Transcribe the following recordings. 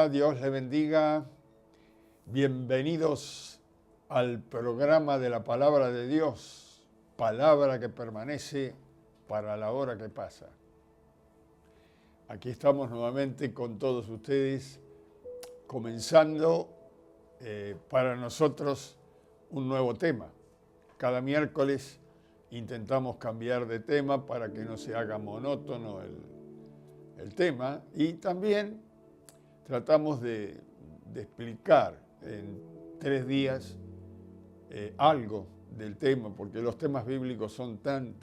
Hola, Dios le bendiga. Bienvenidos al programa de la Palabra de Dios, palabra que permanece para la hora que pasa. Aquí estamos nuevamente con todos ustedes, comenzando para nosotros un nuevo tema. Cada miércoles intentamos cambiar de tema para que no se haga monótono el tema, y también tratamos de explicar en 3 días algo del tema, porque los temas bíblicos son tan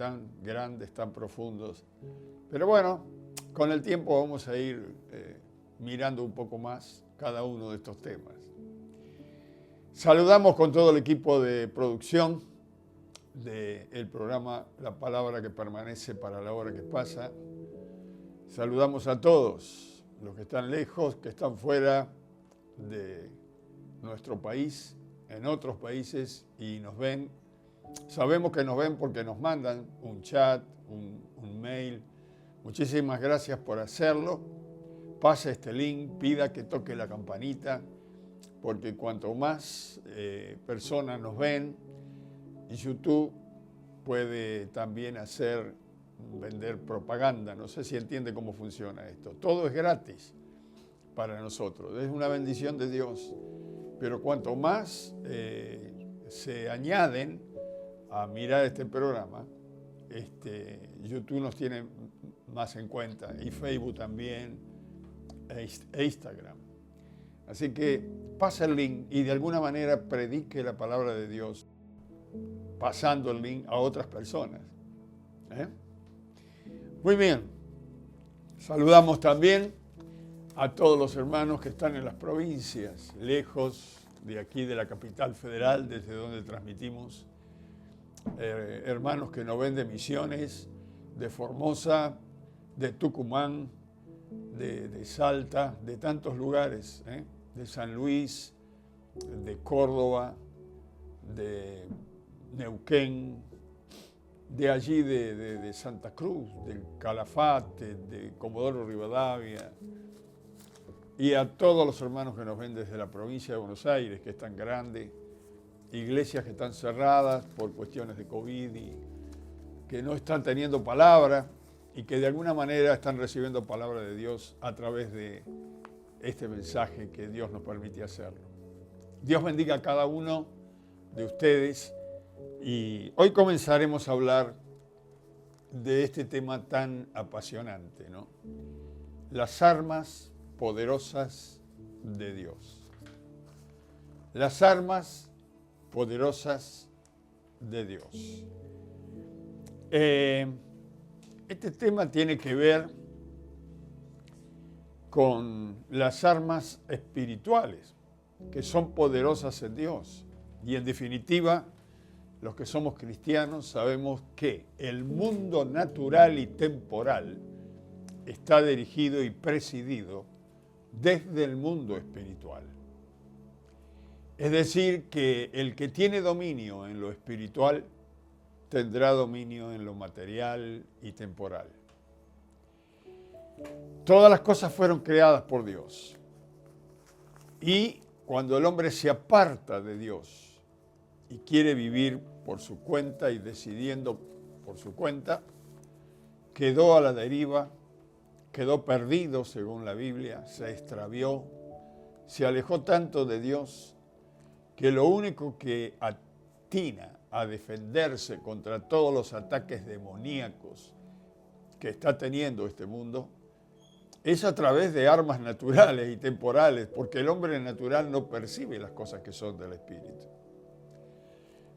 grandes, tan profundos. Pero bueno, con el tiempo vamos a ir mirando un poco más cada uno de estos temas. Saludamos con todo el equipo de producción del programa La Palabra que permanece para la hora que pasa. Saludamos a todos los que están lejos, que están fuera de nuestro país, en otros países, y nos ven. Sabemos que nos ven porque nos mandan un chat, un mail. Muchísimas gracias por hacerlo. Pase este link, pida que toque la campanita, porque cuanto más personas nos ven, YouTube puede también vender propaganda. No sé si entiende cómo funciona esto. Todo es gratis para nosotros, es una bendición de Dios. Pero cuanto más se añaden a mirar este programa, YouTube nos tiene más en cuenta, y Facebook también, e Instagram. Así que pasa el link y de alguna manera predique la palabra de Dios, pasando el link a otras personas. Muy bien, saludamos también a todos los hermanos que están en las provincias, lejos de aquí de la capital federal, desde donde transmitimos, hermanos que nos ven de Misiones, de Formosa, de Tucumán, de Salta, de tantos lugares, de San Luis, de Córdoba, de Neuquén, de allí de Santa Cruz, del Calafate, de Comodoro Rivadavia, y a todos los hermanos que nos ven desde la provincia de Buenos Aires, que es tan grande, iglesias que están cerradas por cuestiones de COVID y que no están teniendo palabra y que de alguna manera están recibiendo palabra de Dios a través de este mensaje que Dios nos permite hacerlo. Dios bendiga a cada uno de ustedes, y hoy comenzaremos a hablar de este tema tan apasionante, ¿no? Las armas poderosas de Dios. Las armas poderosas de Dios. Este tema tiene que ver con las armas espirituales, que son poderosas en Dios. Y en definitiva, los que somos cristianos sabemos que el mundo natural y temporal está dirigido y presidido desde el mundo espiritual. Es decir, que el que tiene dominio en lo espiritual tendrá dominio en lo material y temporal. Todas las cosas fueron creadas por Dios. Y cuando el hombre se aparta de Dios y quiere vivir por su cuenta y decidiendo por su cuenta, quedó a la deriva, quedó perdido según la Biblia, se extravió, se alejó tanto de Dios que lo único que atina a defenderse contra todos los ataques demoníacos que está teniendo este mundo es a través de armas naturales y temporales, porque el hombre natural no percibe las cosas que son del Espíritu.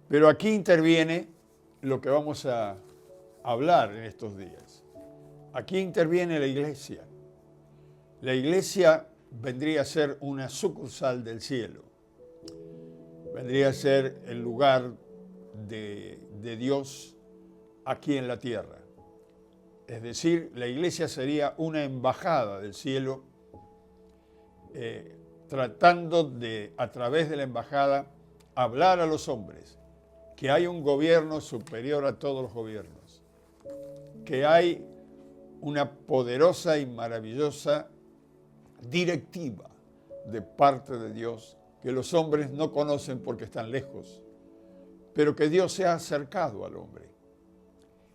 Pero aquí interviene lo que vamos a hablar en estos días. Aquí interviene la iglesia. La iglesia vendría a ser una sucursal del cielo. Vendría a ser el lugar de Dios aquí en la tierra. Es decir, la iglesia sería una embajada del cielo, tratando de, a través de la embajada, hablar a los hombres que hay un gobierno superior a todos los gobiernos, que hay una poderosa y maravillosa directiva de parte de Dios que los hombres no conocen porque están lejos, pero que Dios se ha acercado al hombre.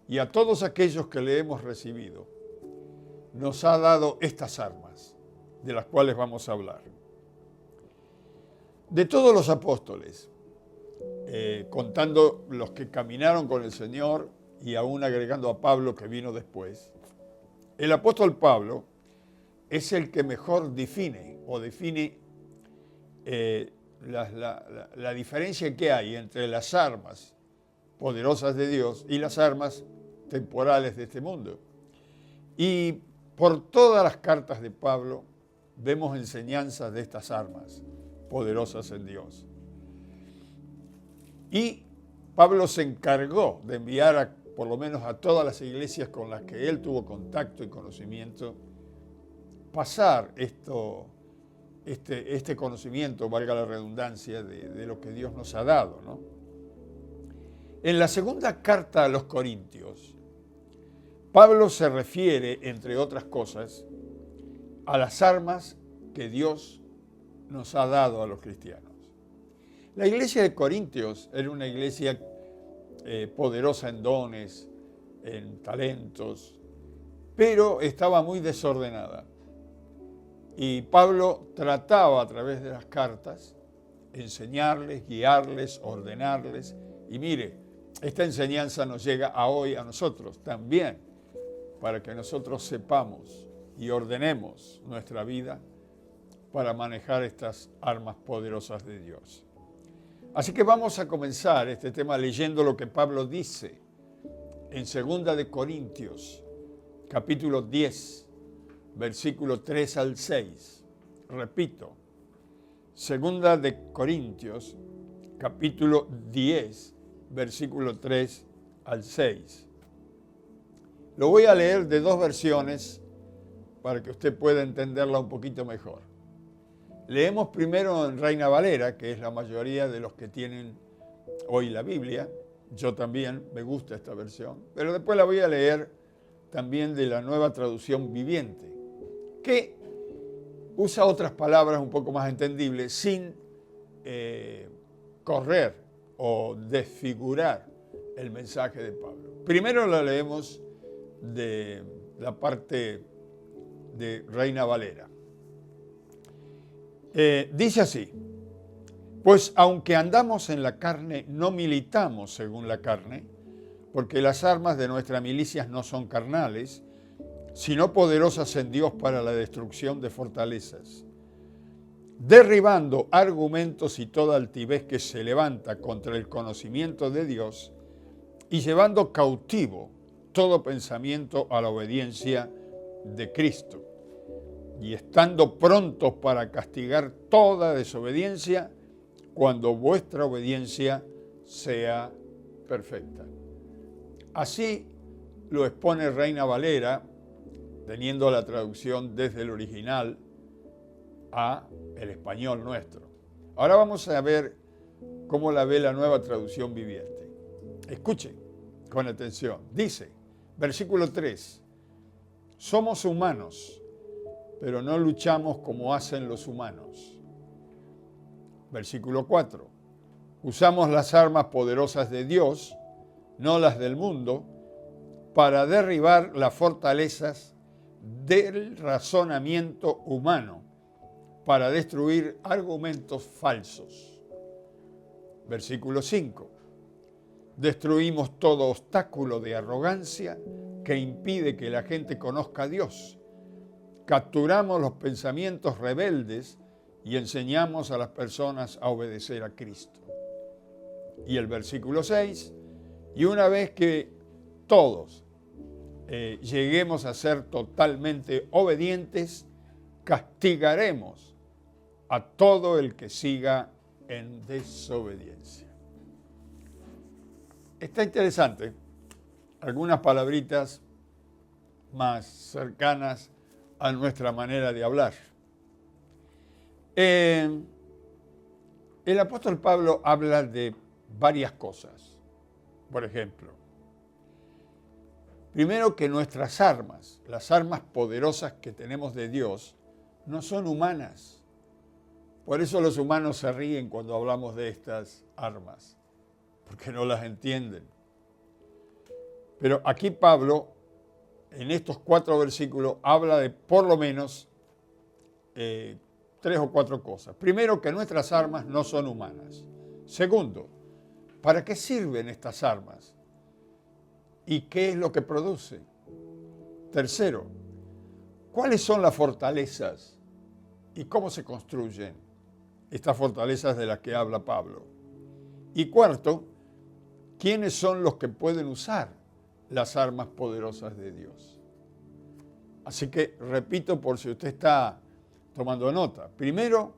Y a todos aquellos que le hemos recibido, nos ha dado estas armas, de las cuales vamos a hablar. De todos los apóstoles, contando los que caminaron con el Señor y aún agregando a Pablo que vino después, el apóstol Pablo es el que mejor define la diferencia que hay entre las armas poderosas de Dios y las armas temporales de este mundo. Y por todas las cartas de Pablo vemos enseñanzas de estas armas poderosas en Dios. Y Pablo se encargó de enviar por lo menos a todas las iglesias con las que él tuvo contacto y conocimiento, pasar este conocimiento, valga la redundancia, de lo que Dios nos ha dado, ¿no? En la segunda carta a los Corintios, Pablo se refiere, entre otras cosas, a las armas que Dios nos ha dado a los cristianos. La iglesia de Corintios era una iglesia poderosa en dones, en talentos, pero estaba muy desordenada. Y Pablo trataba a través de las cartas enseñarles, guiarles, ordenarles. Y mire, esta enseñanza nos llega a hoy a nosotros también, para que nosotros sepamos y ordenemos nuestra vida para manejar estas armas poderosas de Dios. Así que vamos a comenzar este tema leyendo lo que Pablo dice en 2 de Corintios, capítulo 10, versículo 3 al 6. Repito, 2 de Corintios, capítulo 10, versículo 3 al 6. Lo voy a leer de dos versiones para que usted pueda entenderla un poquito mejor. Leemos primero en Reina Valera, que es la mayoría de los que tienen hoy la Biblia. Yo también me gusta esta versión, pero después la voy a leer también de la Nueva Traducción Viviente, que usa otras palabras un poco más entendibles sin correr o desfigurar el mensaje de Pablo. Primero la leemos de la parte de Reina Valera. Dice así: pues aunque andamos en la carne, no militamos según la carne, porque las armas de nuestras milicias no son carnales, sino poderosas en Dios para la destrucción de fortalezas, derribando argumentos y toda altivez que se levanta contra el conocimiento de Dios y llevando cautivo todo pensamiento a la obediencia de Cristo, y estando prontos para castigar toda desobediencia cuando vuestra obediencia sea perfecta. Así lo expone Reina Valera, teniendo la traducción desde el original a el español nuestro. Ahora vamos a ver cómo la ve la Nueva Traducción Viviente. Escuchen con atención. Dice, versículo 3, somos humanos, pero no luchamos como hacen los humanos. Versículo 4, usamos las armas poderosas de Dios, no las del mundo, para derribar las fortalezas del razonamiento humano, para destruir argumentos falsos. Versículo 5, destruimos todo obstáculo de arrogancia que impide que la gente conozca a Dios. Capturamos los pensamientos rebeldes y enseñamos a las personas a obedecer a Cristo. Y el versículo 6, y una vez que todos lleguemos a ser totalmente obedientes, castigaremos a todo el que siga en desobediencia. Está interesante, algunas palabritas más cercanas a nuestra manera de hablar. El apóstol Pablo habla de varias cosas. Por ejemplo, primero que nuestras armas, las armas poderosas que tenemos de Dios, no son humanas, Por eso los humanos se ríen cuando hablamos de estas armas, porque no las entienden. Pero aquí Pablo, en estos 4 versículos, habla de por lo menos 3 o 4 cosas. Primero, que nuestras armas no son humanas. Segundo, ¿para qué sirven estas armas? ¿Y qué es lo que produce? Tercero, ¿cuáles son las fortalezas y cómo se construyen estas fortalezas de las que habla Pablo? Y cuarto, ¿quiénes son los que pueden usar las armas poderosas de Dios? Así que repito por si usted está tomando nota. Primero,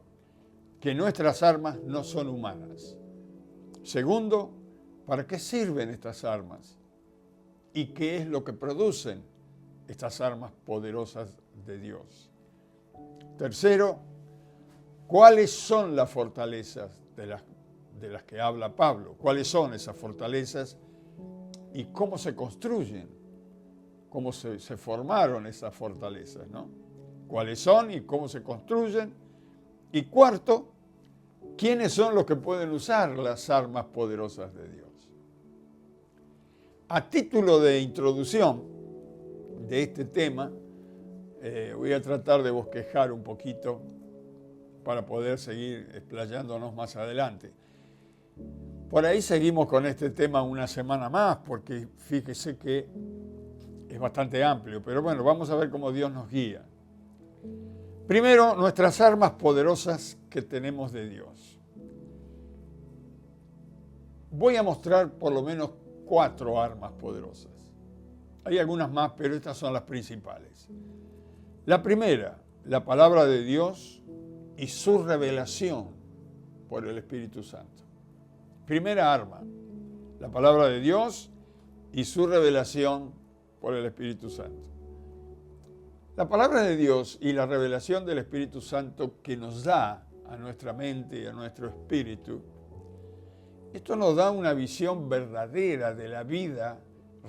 que nuestras armas no son humanas. Segundo, ¿para qué sirven estas armas? ¿Y qué es lo que producen estas armas poderosas de Dios? Tercero, ¿cuáles son las fortalezas de las que habla Pablo? ¿Cuáles son esas fortalezas y cómo se construyen? ¿Cómo se formaron esas fortalezas, ¿no? ¿Cuáles son y cómo se construyen? Y cuarto, ¿quiénes son los que pueden usar las armas poderosas de Dios? A título de introducción de este tema, voy a tratar de bosquejar un poquito para poder seguir explayándonos más adelante. Por ahí seguimos con este tema una semana más, porque fíjese que es bastante amplio, pero bueno, vamos a ver cómo Dios nos guía. Primero, nuestras armas poderosas que tenemos de Dios. Voy a mostrar por lo menos 4 armas poderosas. Hay algunas más, pero estas son las principales. La primera, la palabra de Dios y su revelación por el Espíritu Santo. Primera arma, la palabra de Dios y su revelación por el Espíritu Santo. La palabra de Dios y la revelación del Espíritu Santo que nos da a nuestra mente y a nuestro espíritu, esto nos da una visión verdadera de la vida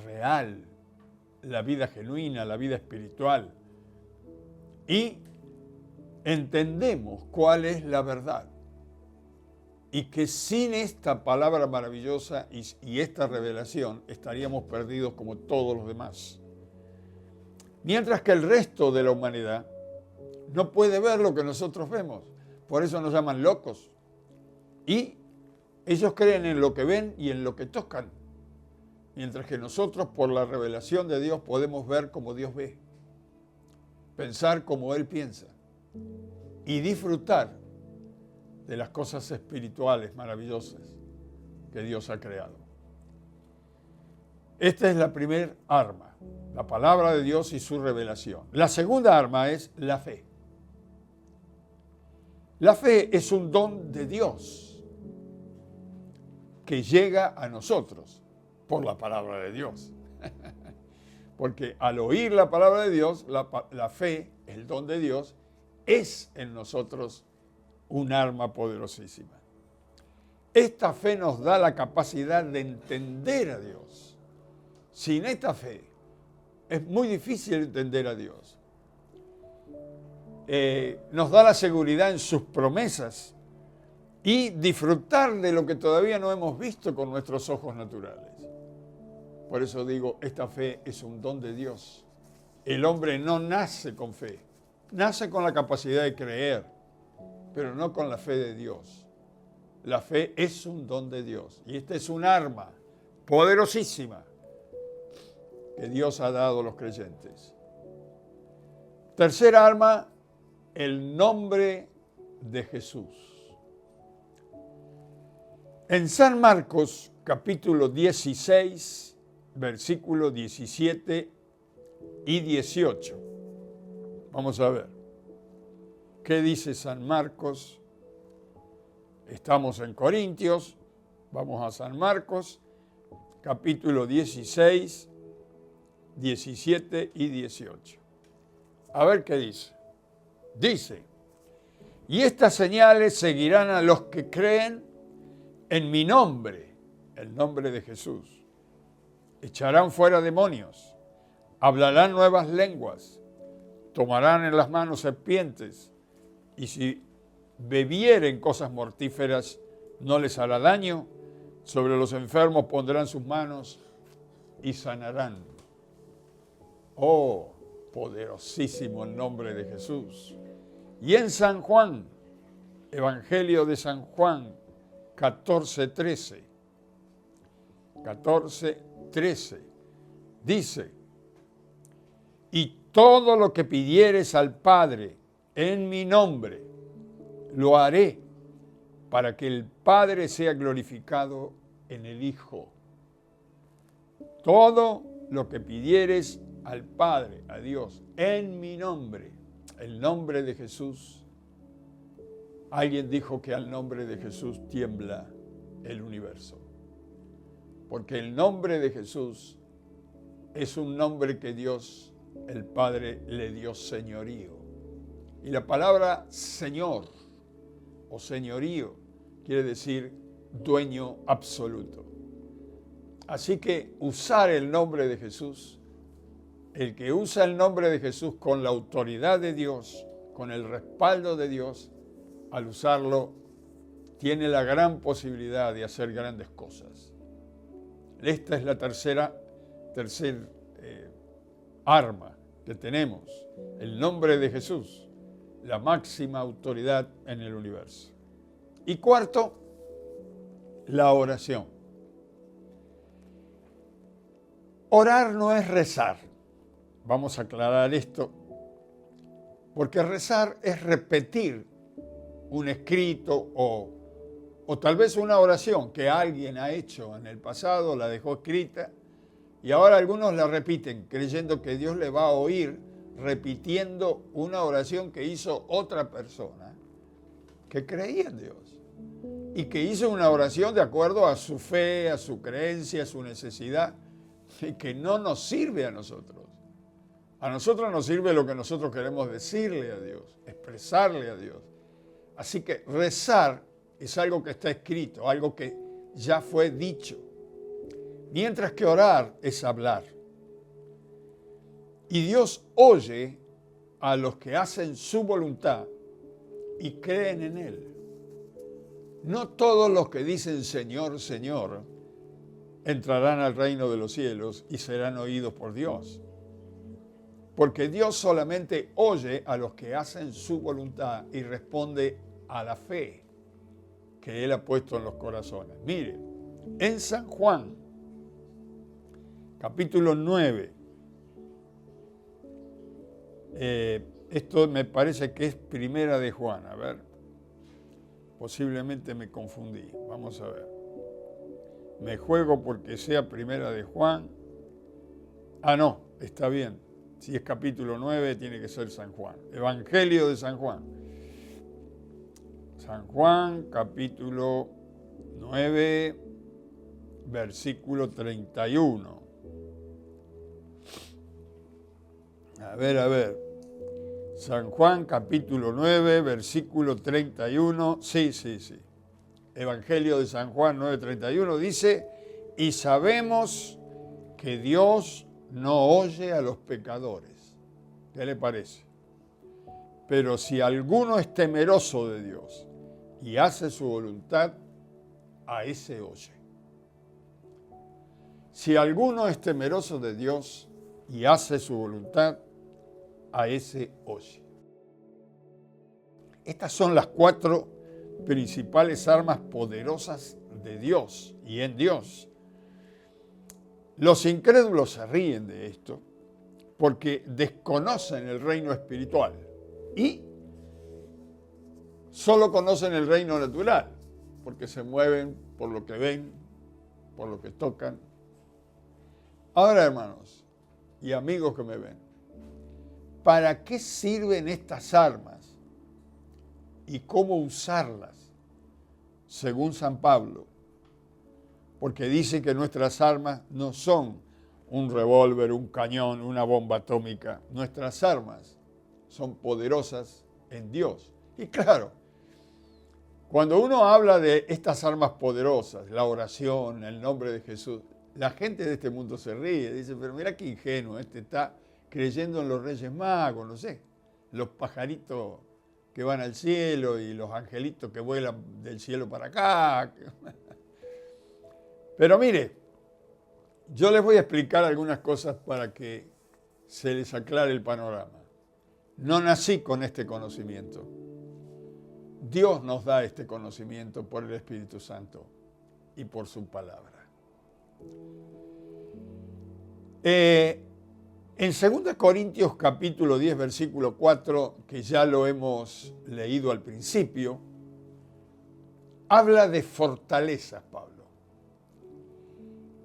real, la vida genuina, la vida espiritual. Y entendemos cuál es la verdad. Y que sin esta palabra maravillosa y esta revelación estaríamos perdidos como todos los demás. Mientras que el resto de la humanidad no puede ver lo que nosotros vemos. Por eso nos llaman locos. Y ellos creen en lo que ven y en lo que tocan. Mientras que nosotros, por la revelación de Dios, podemos ver como Dios ve. Pensar como Él piensa. Y disfrutar de las cosas espirituales maravillosas que Dios ha creado. Esta es la primera arma, la palabra de Dios y su revelación. La segunda arma es la fe. La fe es un don de Dios que llega a nosotros por la palabra de Dios. Porque al oír la palabra de Dios, la fe, el don de Dios, es en nosotros un arma poderosísima. Esta fe nos da la capacidad de entender a Dios. Sin esta fe es muy difícil entender a Dios. Nos da la seguridad en sus promesas y disfrutar de lo que todavía no hemos visto con nuestros ojos naturales. Por eso digo, esta fe es un don de Dios. El hombre no nace con fe, nace con la capacidad de creer, pero no con la fe de Dios. La fe es un don de Dios y esta es un arma poderosísima que Dios ha dado a los creyentes. Tercera arma, el nombre de Jesús. En San Marcos, capítulo 16, versículos 17 y 18. Vamos a ver. ¿Qué dice San Marcos? Estamos en Corintios, vamos a San Marcos, capítulo 16, 17 y 18. A ver qué dice. Dice, y estas señales seguirán a los que creen en mi nombre, el nombre de Jesús. Echarán fuera demonios, hablarán nuevas lenguas, tomarán en las manos serpientes, y si bebieren cosas mortíferas, no les hará daño. Sobre los enfermos pondrán sus manos y sanarán. Oh, poderosísimo el nombre de Jesús. Y en San Juan, Evangelio de San Juan, 14:13, dice: y todo lo que pidieres al Padre en mi nombre, lo haré, para que el Padre sea glorificado en el Hijo. Todo lo que pidieres al Padre, a Dios, en mi nombre, el nombre de Jesús. Alguien dijo que al nombre de Jesús tiembla el universo, porque el nombre de Jesús es un nombre que Dios, el Padre, le dio señorío. Y la palabra Señor o señorío quiere decir dueño absoluto. Así que usar el nombre de Jesús, el que usa el nombre de Jesús con la autoridad de Dios, con el respaldo de Dios, al usarlo, tiene la gran posibilidad de hacer grandes cosas. Esta es la tercer arma que tenemos, el nombre de Jesús, la máxima autoridad en el universo. Y cuarto, la oración. Orar no es rezar. Vamos a aclarar esto, porque rezar es repetir un escrito o tal vez una oración que alguien ha hecho en el pasado, la dejó escrita, y ahora algunos la repiten, creyendo que Dios le va a oír repitiendo una oración que hizo otra persona que creía en Dios y que hizo una oración de acuerdo a su fe, a su creencia, a su necesidad, y que no nos sirve a nosotros. A nosotros nos sirve lo que nosotros queremos decirle a Dios, expresarle a Dios. Así que rezar es algo que está escrito, algo que ya fue dicho. Mientras que orar es hablar. Y Dios oye a los que hacen su voluntad y creen en Él. No todos los que dicen Señor, Señor, entrarán al reino de los cielos y serán oídos por Dios. Porque Dios solamente oye a los que hacen su voluntad y responde a la fe que Él ha puesto en los corazones. Mire, en San Juan, capítulo 9, esto me parece que es primera de Juan, a ver, posiblemente me confundí, vamos a ver. Me juego porque sea primera de Juan. Ah, no, está bien. Si es capítulo 9, tiene que ser San Juan. Evangelio de San Juan. San Juan, capítulo 9, versículo 31. A ver. San Juan, capítulo 9, versículo 31. Sí. Evangelio de San Juan 9:31 dice: y sabemos que Dios no oye a los pecadores. ¿Qué le parece? Pero si alguno es temeroso de Dios y hace su voluntad, a ese oye. Si alguno es temeroso de Dios y hace su voluntad, a ese oye. Estas son las 4 principales armas poderosas de Dios y en Dios. Los incrédulos se ríen de esto porque desconocen el reino espiritual y solo conocen el reino natural, porque se mueven por lo que ven, por lo que tocan. Ahora, hermanos y amigos que me ven, ¿para qué sirven estas armas y cómo usarlas? Según San Pablo, porque dice que nuestras armas no son un revólver, un cañón, una bomba atómica. Nuestras armas son poderosas en Dios. Y claro, cuando uno habla de estas armas poderosas, la oración, el nombre de Jesús, la gente de este mundo se ríe, dice, pero mira qué ingenuo, está creyendo en los Reyes Magos, no sé, los pajaritos que van al cielo y los angelitos que vuelan del cielo para acá. Pero mire, yo les voy a explicar algunas cosas para que se les aclare el panorama. No nací con este conocimiento. Dios nos da este conocimiento por el Espíritu Santo y por su palabra. En 2 Corintios capítulo 10, versículo 4, que ya lo hemos leído al principio, habla de fortalezas, Pablo,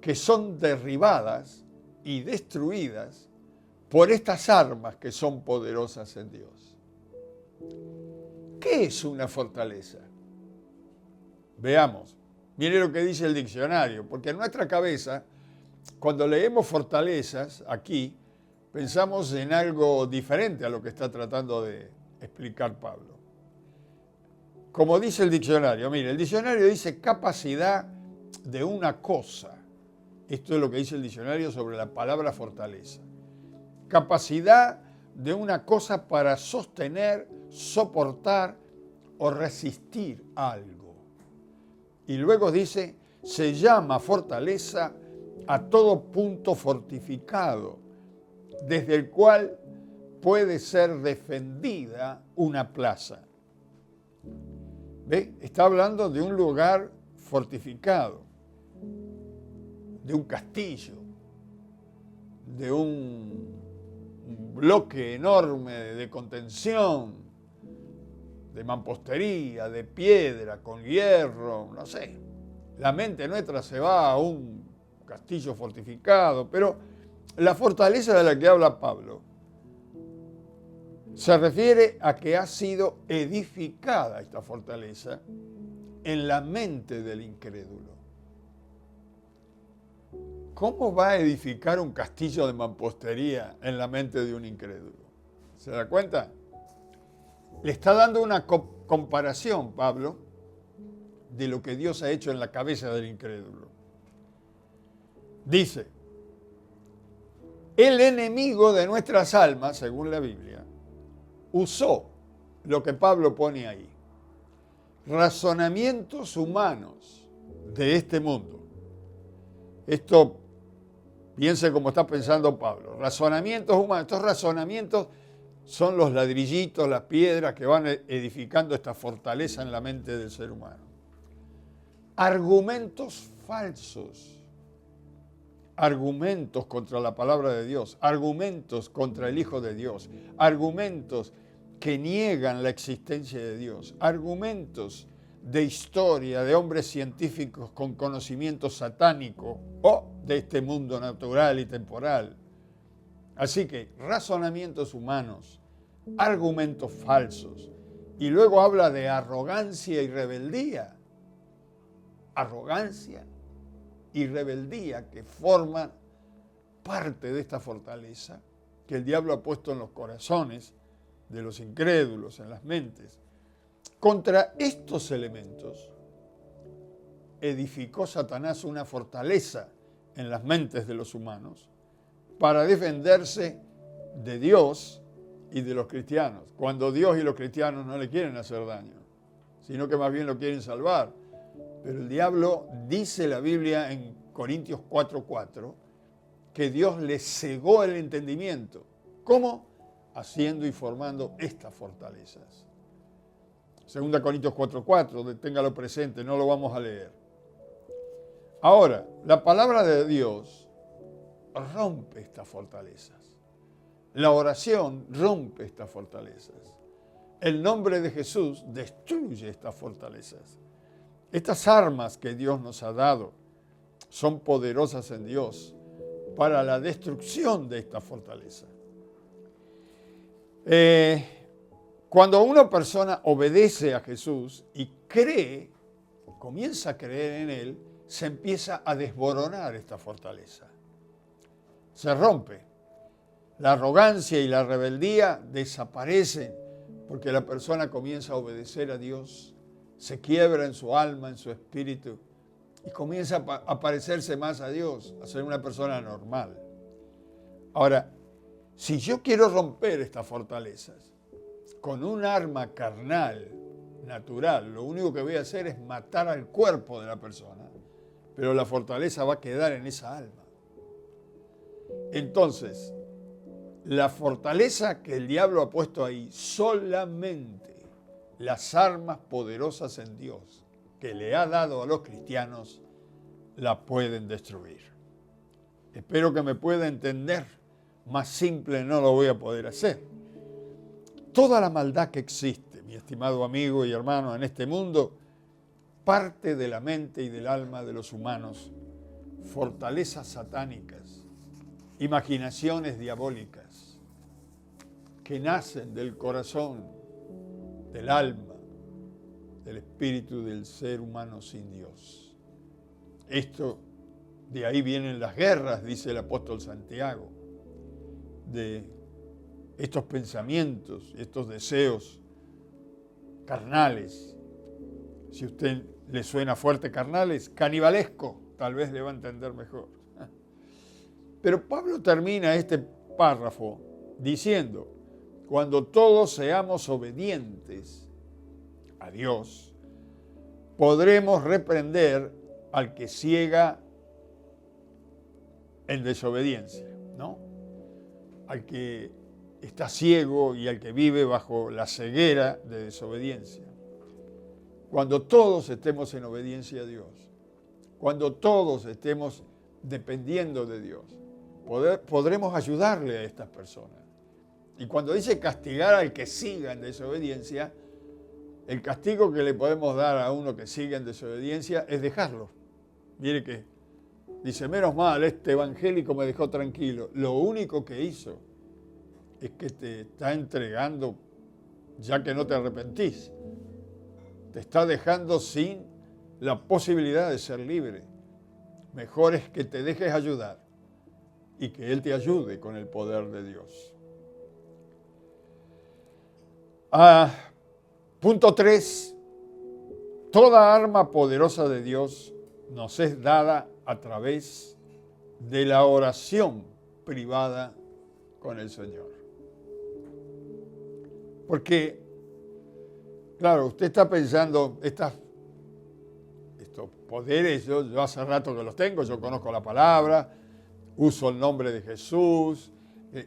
que son derribadas y destruidas por estas armas que son poderosas en Dios. ¿Qué es una fortaleza? Veamos. Mire lo que dice el diccionario, porque en nuestra cabeza, cuando leemos fortalezas aquí, pensamos en algo diferente a lo que está tratando de explicar Pablo. Como dice el diccionario, mire, el diccionario dice capacidad de una cosa. Esto es lo que dice el diccionario sobre la palabra fortaleza. Capacidad de una cosa para sostener, soportar o resistir algo. Y luego dice, se llama fortaleza a todo punto fortificado, desde el cual puede ser defendida una plaza. ¿Ve? Está hablando de un lugar fortificado, de un castillo, de un bloque enorme de contención, de mampostería, de piedra, con hierro, no sé. La mente nuestra se va a un castillo fortificado, pero la fortaleza de la que habla Pablo se refiere a que ha sido edificada esta fortaleza en la mente del incrédulo. ¿Cómo va a edificar un castillo de mampostería en la mente de un incrédulo? ¿Se da cuenta? Le está dando una comparación, Pablo, de lo que Dios ha hecho en la cabeza del incrédulo. Dice, el enemigo de nuestras almas, según la Biblia, usó lo que Pablo pone ahí, razonamientos humanos de este mundo. Esto, piense como está pensando Pablo, razonamientos humanos. Estos razonamientos son los ladrillitos, las piedras que van edificando esta fortaleza en la mente del ser humano. Argumentos falsos, argumentos contra la palabra de Dios, argumentos contra el Hijo de Dios, argumentos que niegan la existencia de Dios, argumentos de historia de hombres científicos con conocimiento satánico o de este mundo natural y temporal. Así que razonamientos humanos, argumentos falsos, y luego habla de arrogancia y rebeldía. Arrogancia y rebeldía que forman parte de esta fortaleza que el diablo ha puesto en los corazones de los incrédulos, en las mentes. Contra estos elementos edificó Satanás una fortaleza en las mentes de los humanos para defenderse de Dios y de los cristianos, cuando Dios y los cristianos no le quieren hacer daño, sino que más bien lo quieren salvar. Pero el diablo, dice la Biblia en Corintios 4:4, que Dios le cegó el entendimiento. ¿Cómo? Haciendo y formando estas fortalezas. 2 Corintios 4:4, téngalo presente, no lo vamos a leer. Ahora, la palabra de Dios rompe estas fortalezas. La oración rompe estas fortalezas. El nombre de Jesús destruye estas fortalezas. Estas armas que Dios nos ha dado son poderosas en Dios para la destrucción de esta fortaleza. Cuando una persona obedece a Jesús y cree, comienza a creer en Él, se empieza a desboronar esta fortaleza. Se rompe. La arrogancia y la rebeldía desaparecen porque la persona comienza a obedecer a Dios, se quiebra en su alma, en su espíritu y comienza a parecerse más a Dios, a ser una persona normal. Ahora, si yo quiero romper estas fortalezas, con un arma carnal, natural, lo único que voy a hacer es matar al cuerpo de la persona, pero la fortaleza va a quedar en esa alma. Entonces, la fortaleza que el diablo ha puesto ahí, solamente las armas poderosas en Dios que le ha dado a los cristianos la pueden destruir. Espero que me pueda entender. Más simple no lo voy a poder hacer. Toda la maldad que existe, mi estimado amigo y hermano, en este mundo, parte de la mente y del alma de los humanos. Fortalezas satánicas, imaginaciones diabólicas, que nacen del corazón, del alma, del espíritu del ser humano sin Dios. De ahí vienen las guerras, dice el apóstol Santiago, de estos pensamientos, estos deseos carnales. Si a usted le suena fuerte carnales, canibalesco, tal vez le va a entender mejor. Pero Pablo termina este párrafo diciendo, cuando todos seamos obedientes a Dios, podremos reprender al que ciega en desobediencia, ¿no? Al que está ciego y al que vive bajo la ceguera de desobediencia. Cuando todos estemos en obediencia a Dios, cuando todos estemos dependiendo de Dios, podremos ayudarle a estas personas. Y cuando dice castigar al que siga en desobediencia, el castigo que le podemos dar a uno que siga en desobediencia es dejarlo. Mire que dice, menos mal, este evangélico me dejó tranquilo. Lo único que hizo es que te está entregando, ya que no te arrepentís. Te está dejando sin la posibilidad de ser libre. Mejor es que te dejes ayudar y que Él te ayude con el poder de Dios. Punto 3. Toda arma poderosa de Dios nos es dada a través de la oración privada con el Señor. Porque, claro, usted está pensando, estos poderes, yo hace rato que los tengo, yo conozco la palabra, uso el nombre de Jesús.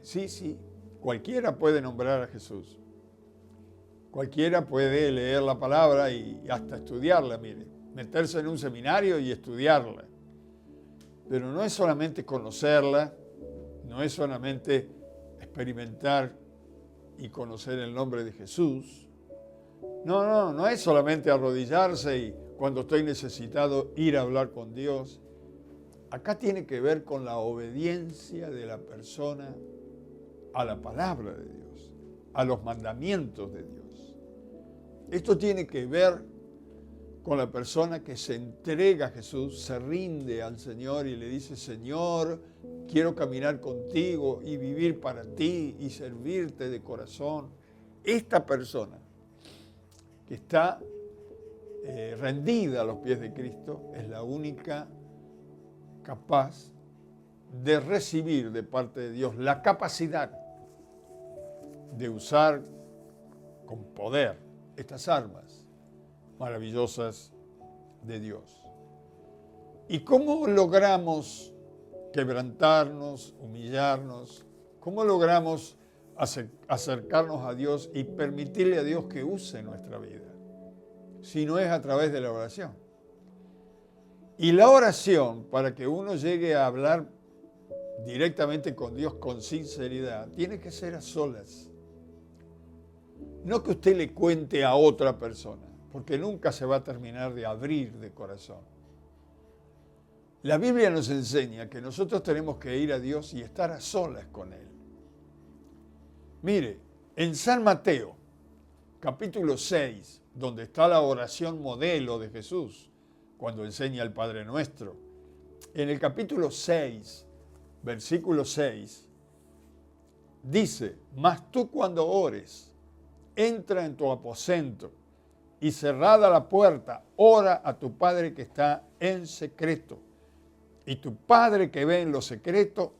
Sí, cualquiera puede nombrar a Jesús. Cualquiera puede leer la palabra y hasta estudiarla, mire, meterse en un seminario y estudiarla. Pero no es solamente conocerla, no es solamente experimentar y conocer el nombre de Jesús. No es solamente arrodillarse y cuando estoy necesitado ir a hablar con Dios. Acá tiene que ver con la obediencia de la persona a la palabra de Dios, a los mandamientos de Dios. Esto tiene que ver con la persona que se entrega a Jesús, se rinde al Señor y le dice, Señor, quiero caminar contigo y vivir para ti y servirte de corazón. Esta persona que está rendida a los pies de Cristo es la única capaz de recibir de parte de Dios la capacidad de usar con poder estas armas maravillosas de Dios. ¿Y cómo logramos quebrantarnos, humillarnos? ¿Cómo logramos acercarnos a Dios y permitirle a Dios que use nuestra vida? Si no es a través de la oración. Y la oración, para que uno llegue a hablar directamente con Dios con sinceridad, tiene que ser a solas. No que usted le cuente a otra persona, porque nunca se va a terminar de abrir de corazón. La Biblia nos enseña que nosotros tenemos que ir a Dios y estar a solas con Él. Mire, en San Mateo, capítulo 6, donde está la oración modelo de Jesús, cuando enseña el Padre Nuestro, en el capítulo 6, versículo 6, dice, mas tú cuando ores, entra en tu aposento y cerrada la puerta, ora a tu Padre que está en secreto. Y tu Padre que ve en lo secreto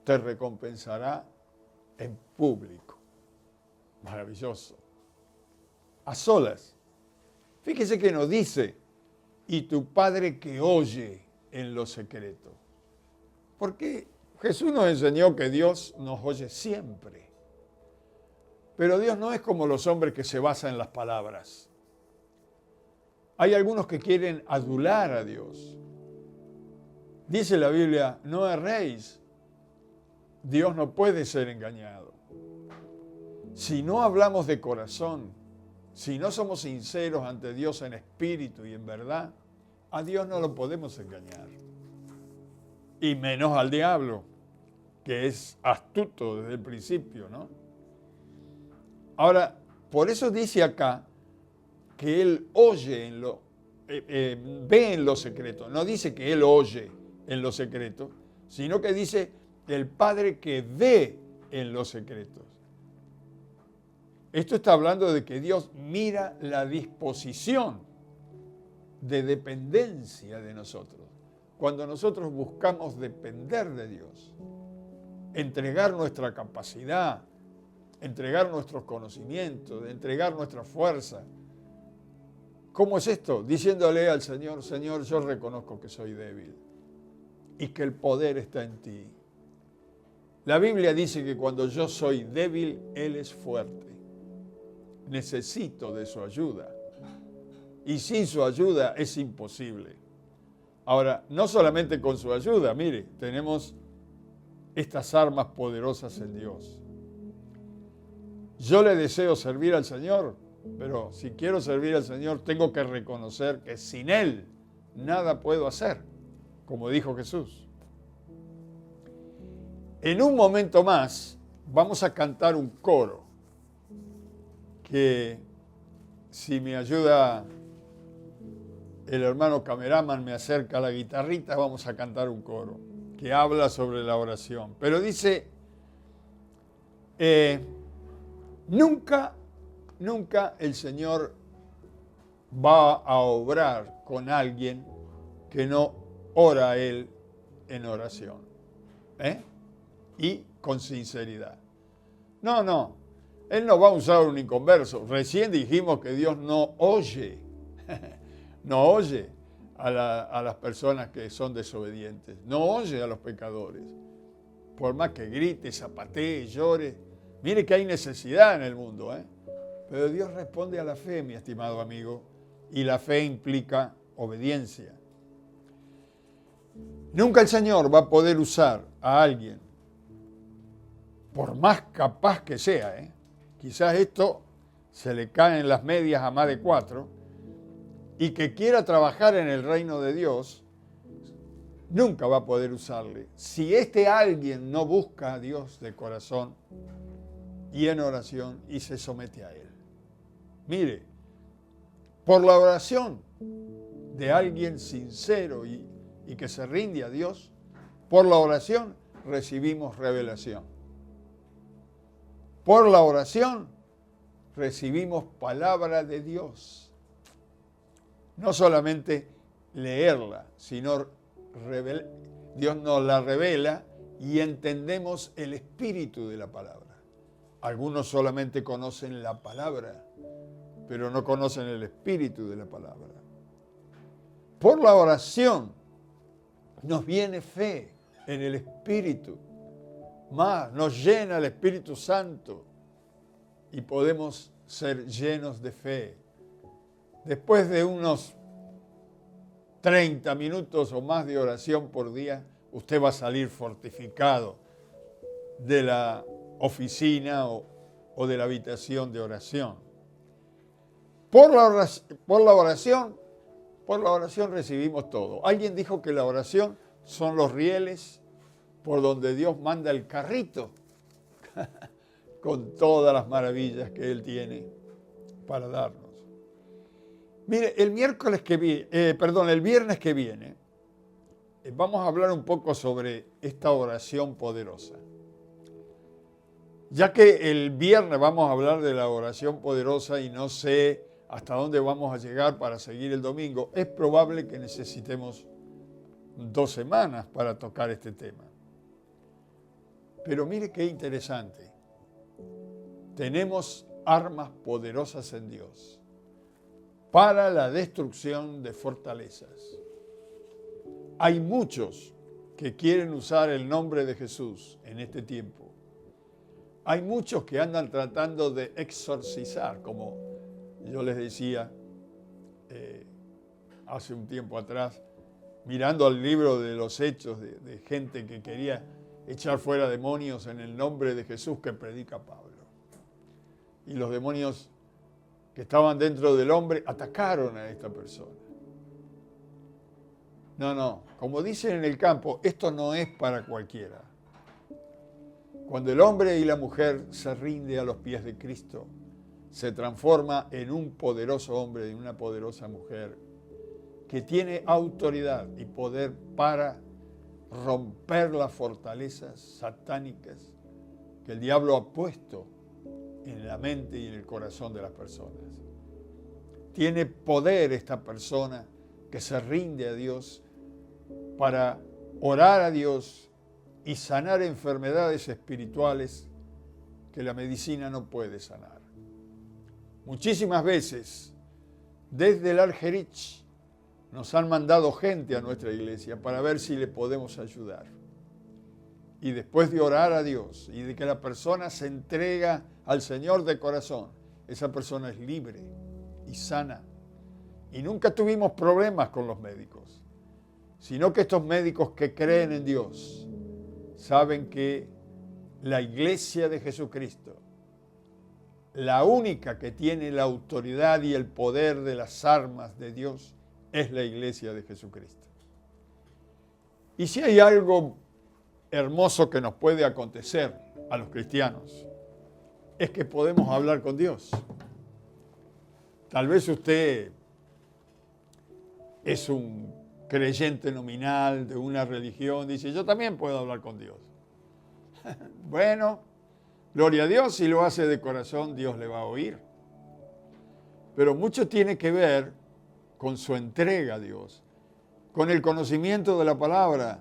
te recompensará en público. Maravilloso. a solas. Fíjese que nos dice, y tu Padre que oye en lo secreto. Porque Jesús nos enseñó que Dios nos oye siempre. Pero Dios no es como los hombres que se basan en las palabras. Hay algunos que quieren adular a Dios. Dice la Biblia, no erréis. Dios no puede ser engañado. Si no hablamos de corazón, si no somos sinceros ante Dios en espíritu y en verdad, a Dios no lo podemos engañar. Y menos al diablo, que es astuto desde el principio, ¿no? Ahora, por eso dice acá que Él oye en lo, ve en lo secreto. No dice que Él oye en lo secreto, sino que dice el Padre que ve en los secretos. Esto está hablando de que Dios mira la disposición de dependencia de nosotros. Cuando nosotros buscamos depender de Dios, entregar nuestra capacidad, entregar nuestros conocimientos, entregar nuestra fuerza. ¿Cómo es esto? Diciéndole al Señor, Señor, yo reconozco que soy débil y que el poder está en ti. La Biblia dice que cuando yo soy débil, Él es fuerte. Necesito de su ayuda. Y sin su ayuda es imposible. Ahora, no solamente con su ayuda, mire, tenemos estas armas poderosas en Dios. Yo le deseo servir al Señor, pero si quiero servir al Señor, tengo que reconocer que sin Él nada puedo hacer, como dijo Jesús. En un momento más vamos a cantar un coro que, si me ayuda el hermano cameraman, me acerca la guitarrita, vamos a cantar un coro que habla sobre la oración. Pero dice, nunca el Señor va a obrar con alguien que no ora a Él en oración. Y con sinceridad. No. Él no va a usar un inconverso. Recién dijimos que Dios no oye. No oye a las personas que son desobedientes. No oye a los pecadores. Por más que grite, zapatee, llore. Mire que hay necesidad en el mundo, Pero Dios responde a la fe, mi estimado amigo. Y la fe implica obediencia. Nunca el Señor va a poder usar a alguien, por más capaz que sea, Quizás esto se le caen las medias a más de 4, y que quiera trabajar en el reino de Dios, nunca va a poder usarle. Si este alguien no busca a Dios de corazón y en oración y se somete a Él. Mire, por la oración de alguien sincero y que se rinde a Dios, por la oración recibimos revelación. Por la oración recibimos palabra de Dios. No solamente leerla, sino Dios nos la revela y entendemos el espíritu de la palabra. Algunos solamente conocen la palabra, pero no conocen el espíritu de la palabra. Por la oración nos viene fe en el espíritu. Más, nos llena el Espíritu Santo y podemos ser llenos de fe. Después de unos 30 minutos o más de oración por día, usted va a salir fortificado de la oficina o de la habitación de oración. Por la oración recibimos todo. Alguien dijo que la oración son los rieles por donde Dios manda el carrito con todas las maravillas que Él tiene para darnos. Mire, el viernes que viene, vamos a hablar un poco sobre esta oración poderosa. Ya que el viernes vamos a hablar de la oración poderosa y no sé hasta dónde vamos a llegar para seguir el domingo, es probable que necesitemos 2 semanas para tocar este tema. Pero mire qué interesante. Tenemos armas poderosas en Dios para la destrucción de fortalezas. Hay muchos que quieren usar el nombre de Jesús en este tiempo. Hay muchos que andan tratando de exorcizar, como yo les decía hace un tiempo atrás, mirando al libro de los Hechos de gente que quería echar fuera demonios en el nombre de Jesús que predica Pablo. Y los demonios que estaban dentro del hombre atacaron a esta persona. No, como dicen en el campo, esto no es para cualquiera. Cuando el hombre y la mujer se rinde a los pies de Cristo, se transforma en un poderoso hombre y una poderosa mujer que tiene autoridad y poder para romper las fortalezas satánicas que el diablo ha puesto en la mente y en el corazón de las personas. Tiene poder esta persona que se rinde a Dios para orar a Dios y sanar enfermedades espirituales que la medicina no puede sanar. Muchísimas veces, desde el Argerich, nos han mandado gente a nuestra iglesia para ver si le podemos ayudar. Y después de orar a Dios y de que la persona se entrega al Señor de corazón, esa persona es libre y sana. Y nunca tuvimos problemas con los médicos, sino que estos médicos que creen en Dios saben que la iglesia de Jesucristo, la única que tiene la autoridad y el poder de las armas de Dios, es la iglesia de Jesucristo. Y si hay algo hermoso que nos puede acontecer a los cristianos, es que podemos hablar con Dios. Tal vez usted es un creyente nominal de una religión, dice, yo también puedo hablar con Dios. Bueno, gloria a Dios, si lo hace de corazón, Dios le va a oír. Pero mucho tiene que ver con su entrega a Dios, con el conocimiento de la palabra,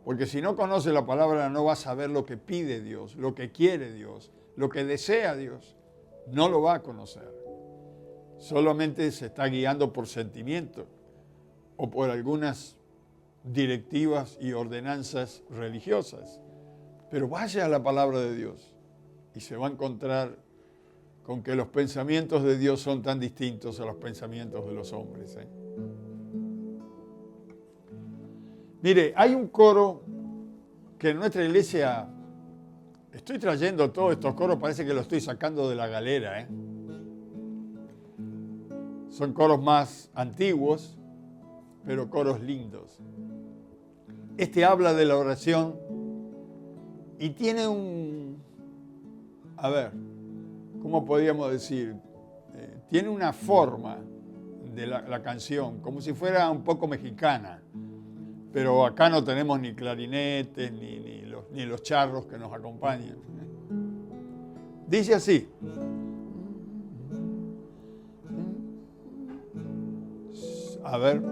porque si no conoce la palabra no va a saber lo que pide Dios, lo que quiere Dios, lo que desea Dios, no lo va a conocer. Solamente se está guiando por sentimiento o por algunas directivas y ordenanzas religiosas. Pero vaya a la palabra de Dios y se va a encontrar con que los pensamientos de Dios son tan distintos a los pensamientos de los hombres. Mire, hay un coro que en nuestra iglesia, estoy trayendo todos estos coros, parece que los estoy sacando de la galera. Son coros más antiguos, pero coros lindos. Este habla de la oración y tiene ¿cómo podríamos decir? Tiene una forma de la canción, como si fuera un poco mexicana, pero acá no tenemos ni clarinetes, ni los charros que nos acompañan. Dice así. A ver.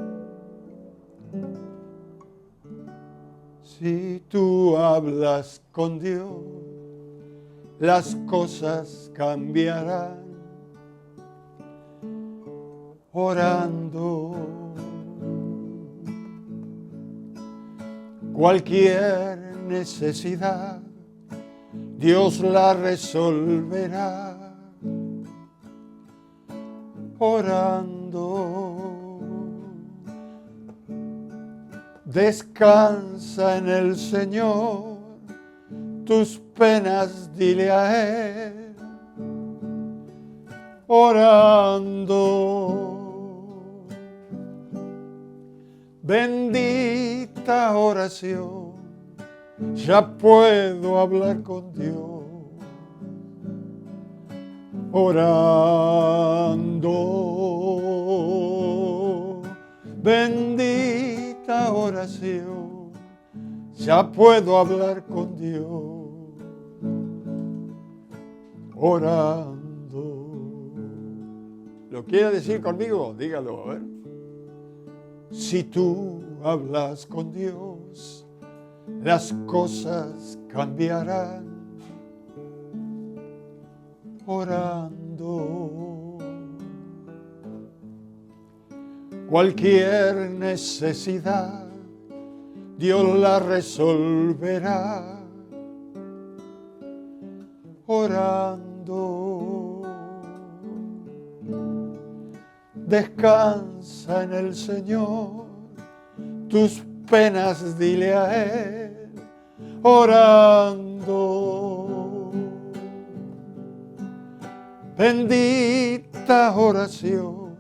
Si tú hablas con Dios, las cosas cambiarán. Orando, cualquier necesidad, Dios la resolverá. Orando, descansa en el Señor, tus penas dile a Él. Orando, bendita oración, ya puedo hablar con Dios. Orando, bendita oración, ya puedo hablar con Dios. Orando. ¿Lo quiere decir conmigo? Dígalo, a ver. Si tú hablas con Dios, las cosas cambiarán. orando. Cualquier necesidad Dios la resolverá orando. Descansa en el Señor, tus penas dile a Él orando. Bendita oración,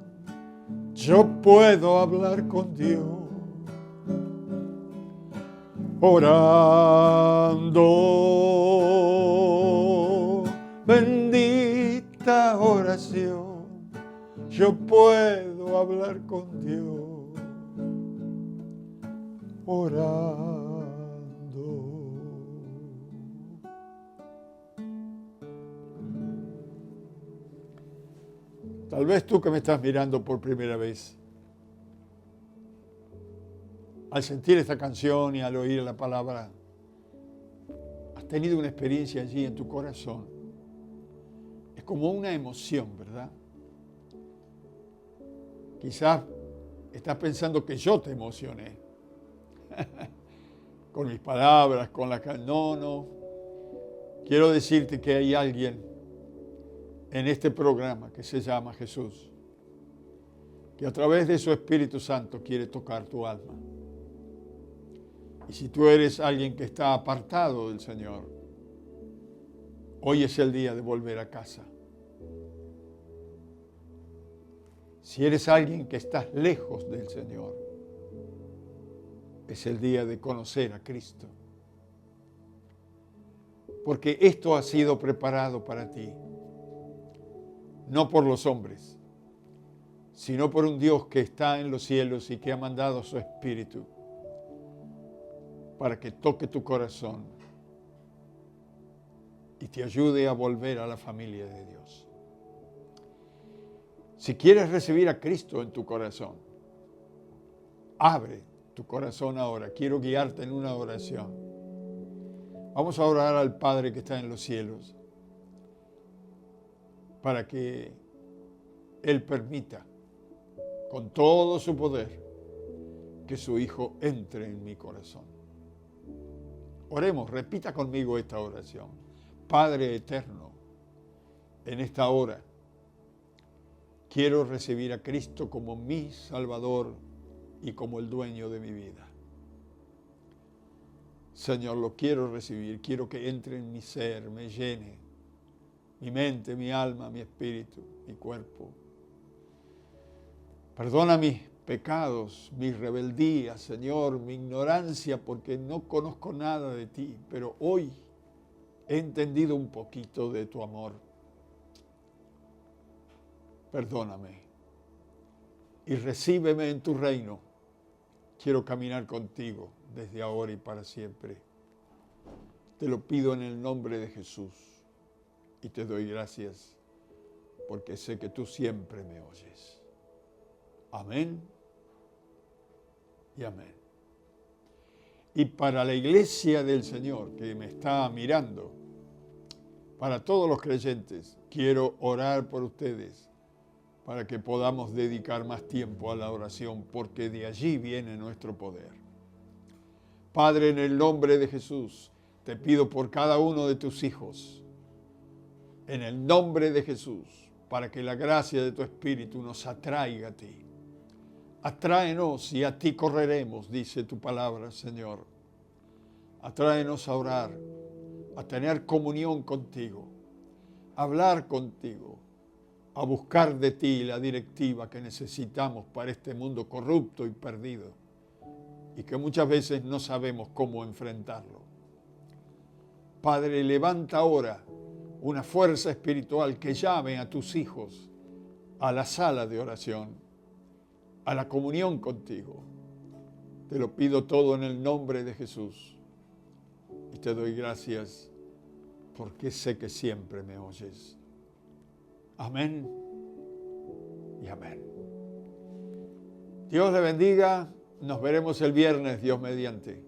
yo puedo hablar con Dios orando. Bendita oración, yo puedo hablar con Dios orando. Tal vez tú que me estás mirando por primera vez, al sentir esta canción y al oír la palabra, has tenido una experiencia allí en tu corazón. Es como una emoción, ¿verdad? Quizás estás pensando que yo te emocioné con mis palabras, con la canción. No. Quiero decirte que hay alguien en este programa que se llama Jesús, que a través de su Espíritu Santo quiere tocar tu alma. Y si tú eres alguien que está apartado del Señor, hoy es el día de volver a casa. Si eres alguien que estás lejos del Señor, es el día de conocer a Cristo. Porque esto ha sido preparado para ti, no por los hombres, sino por un Dios que está en los cielos y que ha mandado su Espíritu para que toque tu corazón y te ayude a volver a la familia de Dios. Si quieres recibir a Cristo en tu corazón, abre tu corazón ahora. Quiero guiarte en una oración. Vamos a orar al Padre que está en los cielos para que Él permita, con todo su poder, que su Hijo entre en mi corazón. Oremos, repita conmigo esta oración. Padre eterno, en esta hora quiero recibir a Cristo como mi Salvador y como el dueño de mi vida. Señor, lo quiero recibir, quiero que entre en mi ser, me llene, mi mente, mi alma, mi espíritu, mi cuerpo. Perdona mis pecados, mis rebeldías, Señor, mi ignorancia, porque no conozco nada de ti, pero hoy he entendido un poquito de tu amor. Perdóname y recíbeme en tu reino. Quiero caminar contigo desde ahora y para siempre. Te lo pido en el nombre de Jesús y te doy gracias porque sé que tú siempre me oyes. Amén y amén. Y para la iglesia del Señor que me está mirando, para todos los creyentes, quiero orar por ustedes para que podamos dedicar más tiempo a la oración, porque de allí viene nuestro poder. Padre, en el nombre de Jesús, te pido por cada uno de tus hijos, en el nombre de Jesús, para que la gracia de tu Espíritu nos atraiga a ti. Atráenos y a ti correremos, dice tu palabra, Señor. Atráenos a orar, a tener comunión contigo, a hablar contigo, a buscar de ti la directiva que necesitamos para este mundo corrupto y perdido y que muchas veces no sabemos cómo enfrentarlo. Padre, levanta ahora una fuerza espiritual que llame a tus hijos a la sala de oración, a la comunión contigo. Te lo pido todo en el nombre de Jesús y te doy gracias porque sé que siempre me oyes. Amén y amén. Dios le bendiga. Nos veremos el viernes, Dios mediante.